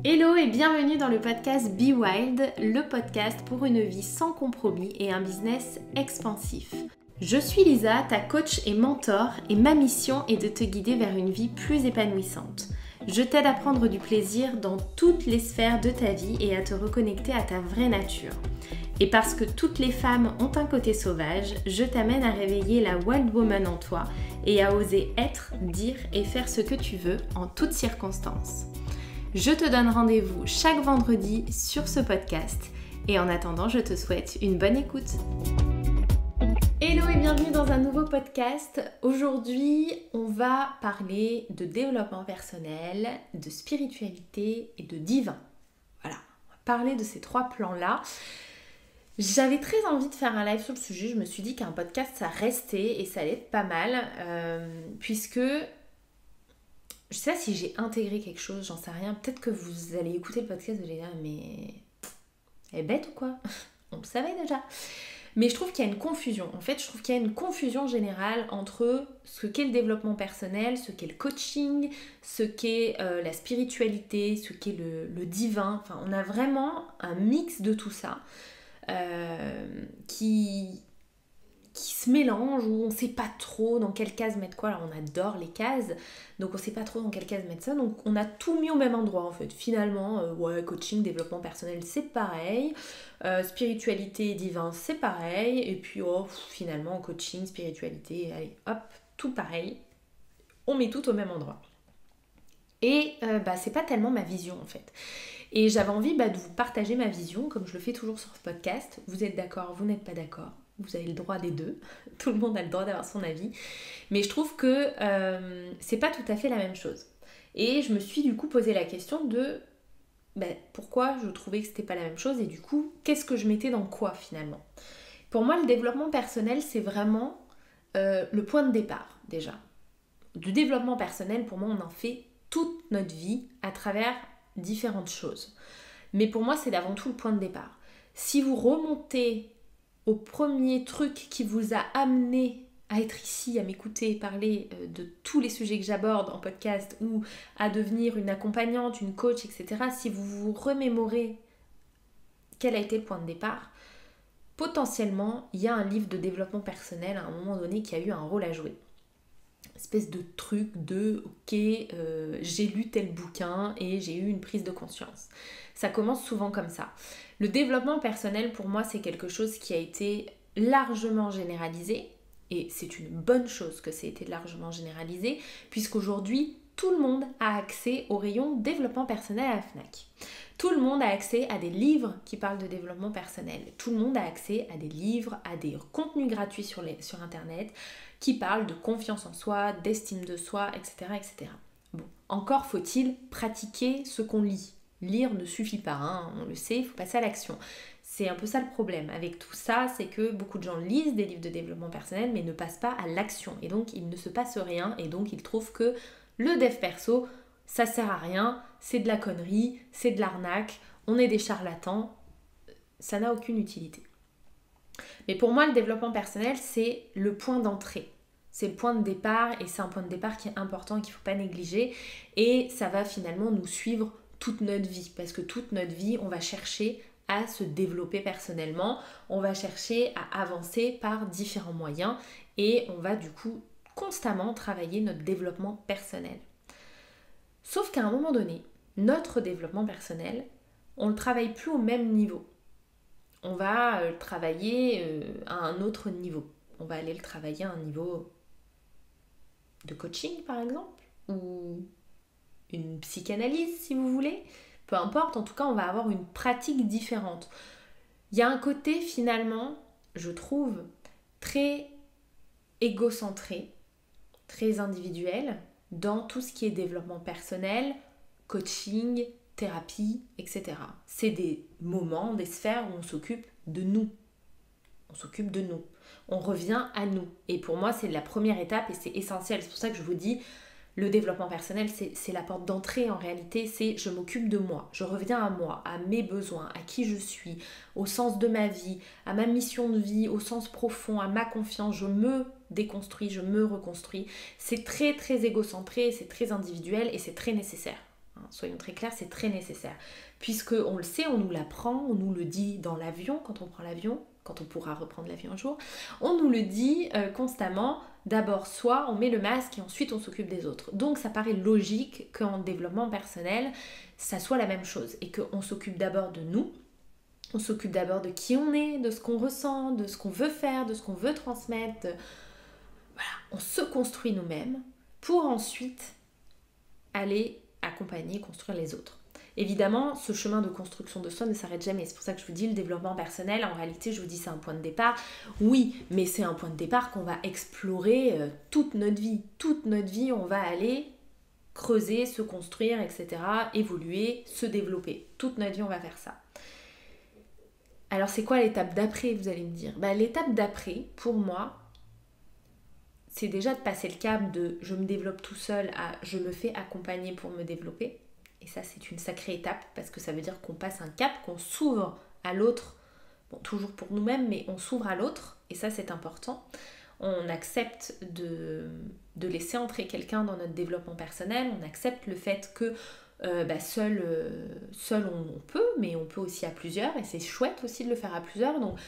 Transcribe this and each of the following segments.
Hello et bienvenue dans le podcast Be Wild, le podcast pour une vie sans compromis et un business expansif. Je suis Lisa, ta coach et mentor, et ma mission est de te guider vers une vie plus épanouissante. Je t'aide à prendre du plaisir dans toutes les sphères de ta vie et à te reconnecter à ta vraie nature. Et parce que toutes les femmes ont un côté sauvage, je t'amène à réveiller la Wild Woman en toi et à oser être, dire et faire ce que tu veux en toutes circonstances. Je te donne rendez-vous chaque vendredi sur ce podcast et en attendant, je te souhaite une bonne écoute. Hello et bienvenue dans un nouveau podcast. Aujourd'hui, on va parler de développement personnel, de spiritualité et de divin. Voilà, on va parler de ces trois plans-là. J'avais très envie de faire un live sur le sujet, je me suis dit qu'un podcast ça restait et ça allait être pas mal puisque je sais pas si j'ai intégré quelque chose, j'en sais rien. Peut-être que vous allez écouter le podcast et vous allez dire mais elle est bête ou quoi? On le savait déjà. Mais je trouve qu'il y a une confusion. En fait, je trouve qu'il y a une confusion générale entre ce qu'est le développement personnel, ce qu'est le coaching, ce qu'est la spiritualité, ce qu'est le divin. Enfin, on a vraiment un mix de tout ça qui se mélange, où on ne sait pas trop dans quelle case mettre quoi. Alors on adore les cases, donc on ne sait pas trop dans quelle case mettre ça, donc on a tout mis au même endroit en fait. Finalement, coaching, développement personnel c'est pareil, spiritualité et divin c'est pareil, et puis finalement coaching, spiritualité, allez hop, tout pareil, on met tout au même endroit. Et c'est pas tellement ma vision en fait. Et j'avais envie de vous partager ma vision, comme je le fais toujours sur ce podcast. Vous êtes d'accord, vous n'êtes pas d'accord, vous avez le droit des deux. Tout le monde a le droit d'avoir son avis. Mais je trouve que c'est pas tout à fait la même chose. Et je me suis du coup posé la question de pourquoi je trouvais que c'était pas la même chose et du coup, qu'est-ce que je mettais dans quoi finalement. Pour moi, le développement personnel, c'est vraiment le point de départ déjà. Du développement personnel, pour moi, on en fait toute notre vie à travers différentes choses. Mais pour moi, c'est avant tout le point de départ. Si vous remontez au premier truc qui vous a amené à être ici, à m'écouter parler de tous les sujets que j'aborde en podcast ou à devenir une accompagnante, une coach, etc., si vous vous remémorez quel a été le point de départ, potentiellement, il y a un livre de développement personnel à un moment donné qui a eu un rôle à jouer. Espèce de truc de j'ai lu tel bouquin et j'ai eu une prise de conscience. Ça commence souvent comme ça. Le développement personnel pour moi c'est quelque chose qui a été largement généralisé et c'est une bonne chose que ça ait été largement généralisé puisqu'aujourd'hui tout le monde a accès au rayon développement personnel à la FNAC. Tout le monde a accès à des livres qui parlent de développement personnel. Tout le monde a accès à des livres, à des contenus gratuits sur internet qui parlent de confiance en soi, d'estime de soi, etc. etc. Bon, encore faut-il pratiquer ce qu'on lit. Lire ne suffit pas, hein, on le sait, il faut passer à l'action. C'est un peu ça le problème avec tout ça, c'est que beaucoup de gens lisent des livres de développement personnel mais ne passent pas à l'action. Et donc il ne se passe rien et donc ils trouvent que le dev perso, ça sert à rien, c'est de la connerie, c'est de l'arnaque, on est des charlatans, ça n'a aucune utilité. Mais pour moi, le développement personnel, c'est le point d'entrée. C'est le point de départ et c'est un point de départ qui est important et qu'il ne faut pas négliger. Et ça va finalement nous suivre toute notre vie. Parce que toute notre vie, on va chercher à se développer personnellement. On va chercher à avancer par différents moyens. Et on va du coup constamment travailler notre développement personnel. Sauf qu'à un moment donné, notre développement personnel, on ne le travaille plus au même niveau. On va le travailler à un autre niveau. On va aller le travailler à un niveau de coaching par exemple, ou une psychanalyse si vous voulez. Peu importe, en tout cas on va avoir une pratique différente. Il y a un côté finalement, je trouve, très égocentré, très individuel dans tout ce qui est développement personnel, coaching, thérapie, etc. C'est des moments, des sphères où on s'occupe de nous. On s'occupe de nous. On revient à nous. Et pour moi, c'est la première étape et c'est essentiel. C'est pour ça que je vous dis, le développement personnel, c'est la porte d'entrée en réalité. C'est je m'occupe de moi. Je reviens à moi, à mes besoins, à qui je suis, au sens de ma vie, à ma mission de vie, au sens profond, à ma confiance. Je me déconstruis, je me reconstruis. C'est très très égocentré, c'est très individuel et c'est très nécessaire. Soyons très clairs, c'est très nécessaire. Puisque on le sait, on nous l'apprend, on nous le dit dans l'avion, quand on prend l'avion, quand on pourra reprendre l'avion un jour, on nous le dit constamment, d'abord soi, on met le masque et ensuite on s'occupe des autres. Donc ça paraît logique qu'en développement personnel, ça soit la même chose et qu'on s'occupe d'abord de nous, on s'occupe d'abord de qui on est, de ce qu'on ressent, de ce qu'on veut faire, de ce qu'on veut transmettre. Voilà, on se construit nous-mêmes pour ensuite aller accompagner, construire les autres. Évidemment, ce chemin de construction de soi ne s'arrête jamais. C'est pour ça que je vous dis, le développement personnel, en réalité, je vous dis, c'est un point de départ. Oui, mais c'est un point de départ qu'on va explorer toute notre vie. Toute notre vie, on va aller creuser, se construire, etc., évoluer, se développer. Toute notre vie, on va faire ça. Alors, c'est quoi l'étape d'après, vous allez me dire? L'étape d'après, pour moi, c'est déjà de passer le cap de je me développe tout seul à je me fais accompagner pour me développer. Et ça, c'est une sacrée étape parce que ça veut dire qu'on passe un cap, qu'on s'ouvre à l'autre. Bon, toujours pour nous-mêmes, mais on s'ouvre à l'autre. Et ça, c'est important. On accepte de laisser entrer quelqu'un dans notre développement personnel. On accepte le fait que seul on peut, mais on peut aussi à plusieurs. Et c'est chouette aussi de le faire à plusieurs. Donc,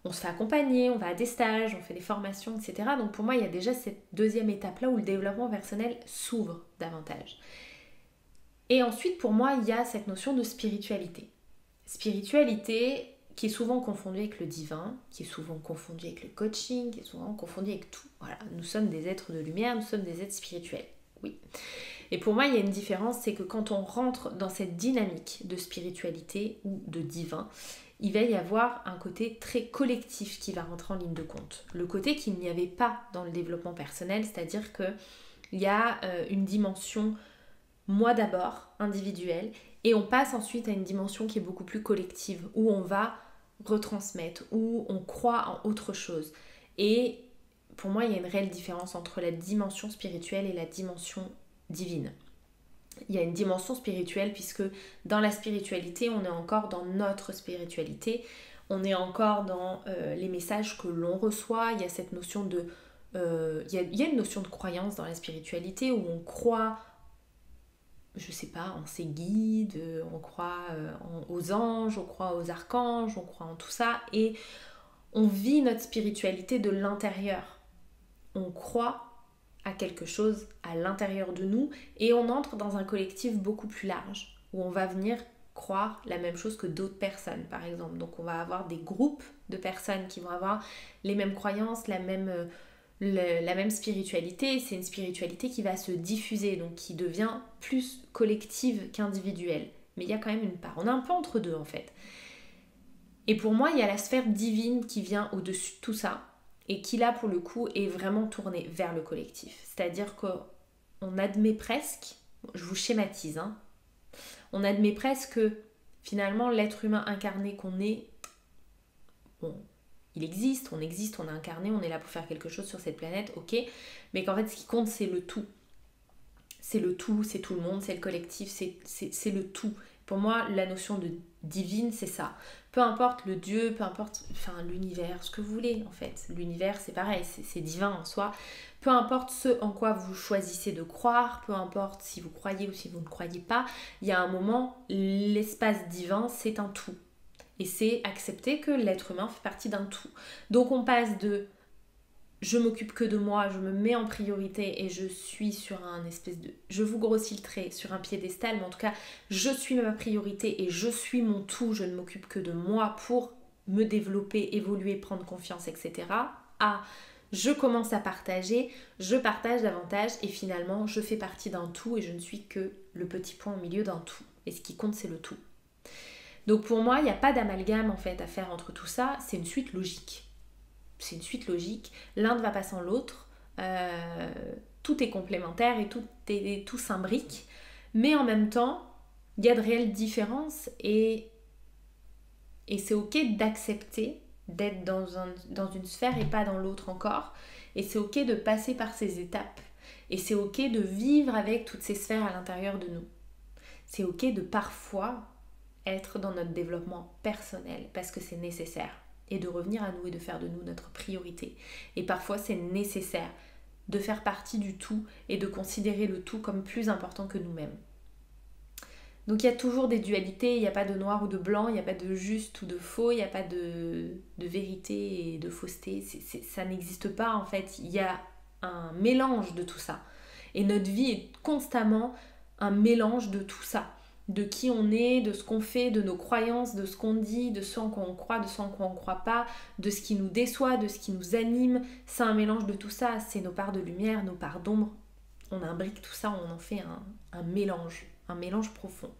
on se fait accompagner, on va à des stages, on fait des formations, etc. Donc pour moi, il y a déjà cette deuxième étape-là où le développement personnel s'ouvre davantage. Et ensuite, pour moi, il y a cette notion de spiritualité. Spiritualité qui est souvent confondue avec le divin, qui est souvent confondue avec le coaching, qui est souvent confondue avec tout. Voilà, nous sommes des êtres de lumière, nous sommes des êtres spirituels. Oui. Et pour moi, il y a une différence, c'est que quand on rentre dans cette dynamique de spiritualité ou de divin, il va y avoir un côté très collectif qui va rentrer en ligne de compte. Le côté qu'il n'y avait pas dans le développement personnel, c'est-à-dire qu'il y a une dimension moi d'abord, individuelle, et on passe ensuite à une dimension qui est beaucoup plus collective, où on va retransmettre, où on croit en autre chose. Et pour moi, il y a une réelle différence entre la dimension spirituelle et la dimension divine. Il y a une dimension spirituelle puisque dans la spiritualité, on est encore dans notre spiritualité, on est encore dans les messages que l'on reçoit, il y a cette notion de... il y a une notion de croyance dans la spiritualité où on croit, je sais pas, en ses guides, on croit aux anges, on croit aux archanges, on croit en tout ça et on vit notre spiritualité de l'intérieur. On croit à quelque chose à l'intérieur de nous et on entre dans un collectif beaucoup plus large où on va venir croire la même chose que d'autres personnes par exemple. Donc on va avoir des groupes de personnes qui vont avoir les mêmes croyances, la même spiritualité. C'est une spiritualité qui va se diffuser, donc qui devient plus collective qu'individuelle. Mais il y a quand même une part. On est un peu entre deux en fait. Et pour moi, il y a la sphère divine qui vient au-dessus de tout ça et qui là pour le coup est vraiment tournée vers le collectif. C'est-à-dire qu'on admet presque, je vous schématise, on admet presque que finalement l'être humain incarné qu'on est, bon, il existe, on est incarné, on est là pour faire quelque chose sur cette planète, ok, mais qu'en fait ce qui compte c'est le tout. C'est le tout, c'est tout le monde, c'est le collectif, c'est le tout. Pour moi, la notion de divine, c'est ça. Peu importe le Dieu, peu importe l'univers, ce que vous voulez en fait. L'univers, c'est pareil, c'est divin en soi. Peu importe ce en quoi vous choisissez de croire, peu importe si vous croyez ou si vous ne croyez pas, il y a un moment, l'espace divin, c'est un tout. Et c'est accepter que l'être humain fait partie d'un tout. Donc on passe de je m'occupe que de moi, je me mets en priorité et je suis sur un espèce de... Je vous grossis le trait sur un piédestal, mais en tout cas, je suis ma priorité et je suis mon tout, je ne m'occupe que de moi pour me développer, évoluer, prendre confiance, etc. Je commence à partager, je partage davantage et finalement, je fais partie d'un tout et je ne suis que le petit point au milieu d'un tout. Et ce qui compte, c'est le tout. Donc pour moi, il n'y a pas d'amalgame en fait à faire entre tout ça, c'est une suite logique. C'est une suite logique, l'un ne va pas sans l'autre, tout est complémentaire et tout s'imbrique, mais en même temps, il y a de réelles différences et c'est ok d'accepter d'être dans une sphère et pas dans l'autre encore, et c'est ok de passer par ces étapes, et c'est ok de vivre avec toutes ces sphères à l'intérieur de nous. C'est ok de parfois être dans notre développement personnel parce que c'est nécessaire. Et de revenir à nous et de faire de nous notre priorité. Et parfois, c'est nécessaire de faire partie du tout et de considérer le tout comme plus important que nous-mêmes. Donc il y a toujours des dualités, il n'y a pas de noir ou de blanc, il n'y a pas de juste ou de faux, il n'y a pas de vérité et de fausseté. Ça n'existe pas en fait, il y a un mélange de tout ça. Et notre vie est constamment un mélange de tout ça. De qui on est, de ce qu'on fait, de nos croyances, de ce qu'on dit, de ce en quoi on croit, de ce en quoi on ne croit pas, de ce qui nous déçoit, de ce qui nous anime. C'est un mélange de tout ça, c'est nos parts de lumière, nos parts d'ombre. On imbrique tout ça, on en fait un mélange profond.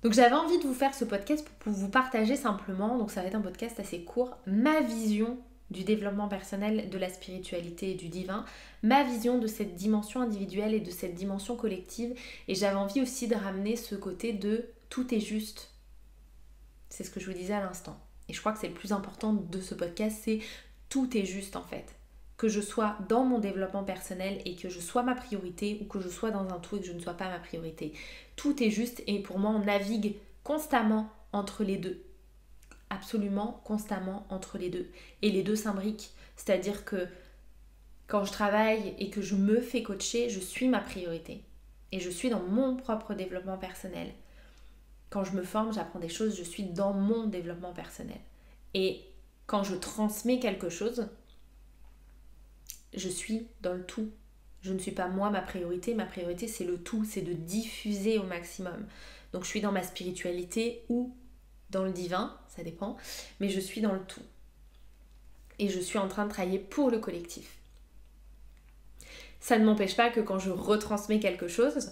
Donc j'avais envie de vous faire ce podcast pour vous partager simplement, donc ça va être un podcast assez court, ma vision du développement personnel, de la spiritualité et du divin, ma vision de cette dimension individuelle et de cette dimension collective. Et j'avais envie aussi de ramener ce côté de tout est juste. C'est ce que je vous disais à l'instant. Et je crois que c'est le plus important de ce podcast, c'est tout est juste en fait. Que je sois dans mon développement personnel et que je sois ma priorité, ou que je sois dans un tout et que je ne sois pas ma priorité. Tout est juste et pour moi on navigue constamment entre les deux. Absolument constamment entre les deux. Et les deux s'imbriquent. C'est-à-dire que quand je travaille et que je me fais coacher, je suis ma priorité. Et je suis dans mon propre développement personnel. Quand je me forme, j'apprends des choses, je suis dans mon développement personnel. Et quand je transmets quelque chose, je suis dans le tout. Je ne suis pas moi ma priorité c'est le tout, c'est de diffuser au maximum. Donc je suis dans ma spiritualité ou dans le divin, ça dépend, mais je suis dans le tout. Et je suis en train de travailler pour le collectif. Ça ne m'empêche pas que quand je retransmets quelque chose,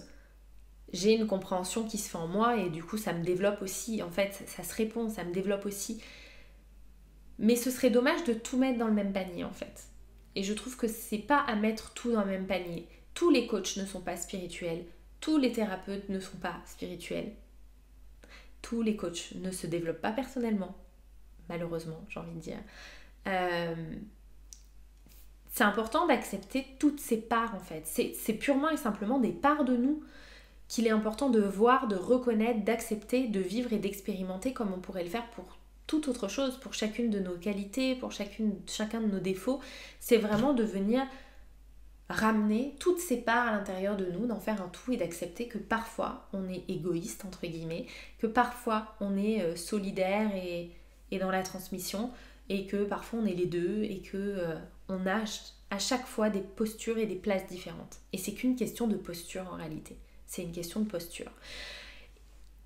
j'ai une compréhension qui se fait en moi et du coup ça me développe aussi, en fait ça se répond, ça me développe aussi. Mais ce serait dommage de tout mettre dans le même panier en fait. Et je trouve que c'est pas à mettre tout dans le même panier. Tous les coachs ne sont pas spirituels, tous les thérapeutes ne sont pas spirituels. Tous les coachs ne se développent pas personnellement, malheureusement, j'ai envie de dire. C'est important d'accepter toutes ces parts en fait. C'est purement et simplement des parts de nous qu'il est important de voir, de reconnaître, d'accepter, de vivre et d'expérimenter comme on pourrait le faire pour toute autre chose, pour chacune de nos qualités, pour chacun de nos défauts. C'est vraiment de venir ramener toutes ces parts à l'intérieur de nous, d'en faire un tout et d'accepter que parfois on est égoïste entre guillemets, que parfois on est solidaire et dans la transmission et que parfois on est les deux et que on a à chaque fois des postures et des places différentes. Et c'est qu'une question de posture en réalité, c'est une question de posture.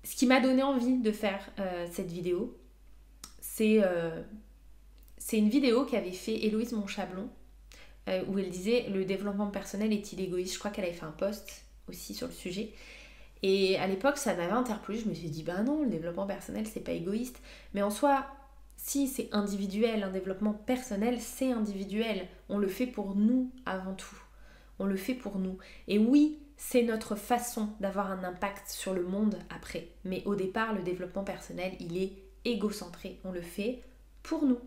Ce qui m'a donné envie de faire cette vidéo, c'est une vidéo qu'avait fait Héloïse Monchablon où elle disait le développement personnel est-il égoïste. Je crois qu'elle avait fait un post aussi sur le sujet et à l'époque ça m'avait interpellée. Je me suis dit bah non, le développement personnel c'est pas égoïste, mais en soi si c'est individuel, un développement personnel c'est individuel, on le fait pour nous avant tout, on le fait pour nous et oui c'est notre façon d'avoir un impact sur le monde après, mais au départ le développement personnel il est égocentré, on le fait pour nous,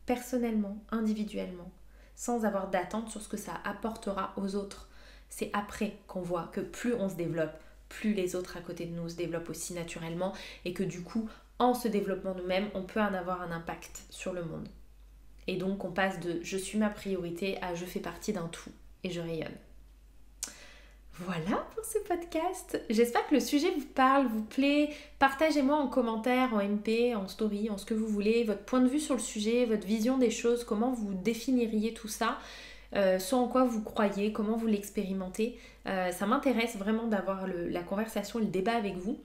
personnellement, individuellement, sans avoir d'attente sur ce que ça apportera aux autres. C'est après qu'on voit que plus on se développe, plus les autres à côté de nous se développent aussi naturellement et que du coup, en se développant nous-mêmes, on peut en avoir un impact sur le monde. Et donc on passe de je suis ma priorité à je fais partie d'un tout et je rayonne. Voilà pour ce podcast. J'espère que le sujet vous parle, vous plaît. Partagez-moi en commentaire, en MP, en story, en ce que vous voulez, votre point de vue sur le sujet, votre vision des choses, comment vous définiriez tout ça, ce en quoi vous croyez, comment vous l'expérimentez. Ça m'intéresse vraiment d'avoir la conversation, le débat avec vous.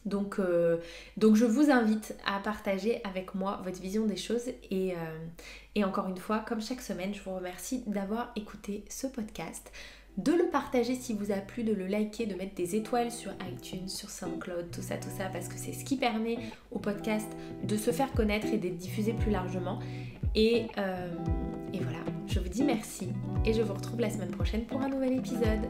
Donc je vous invite à partager avec moi votre vision des choses et encore une fois, comme chaque semaine, je vous remercie d'avoir écouté ce podcast, de le partager si vous a plu, de le liker, de mettre des étoiles sur iTunes, sur SoundCloud, tout ça, parce que c'est ce qui permet au podcast de se faire connaître et d'être diffusé plus largement. Et voilà, je vous dis merci et je vous retrouve la semaine prochaine pour un nouvel épisode.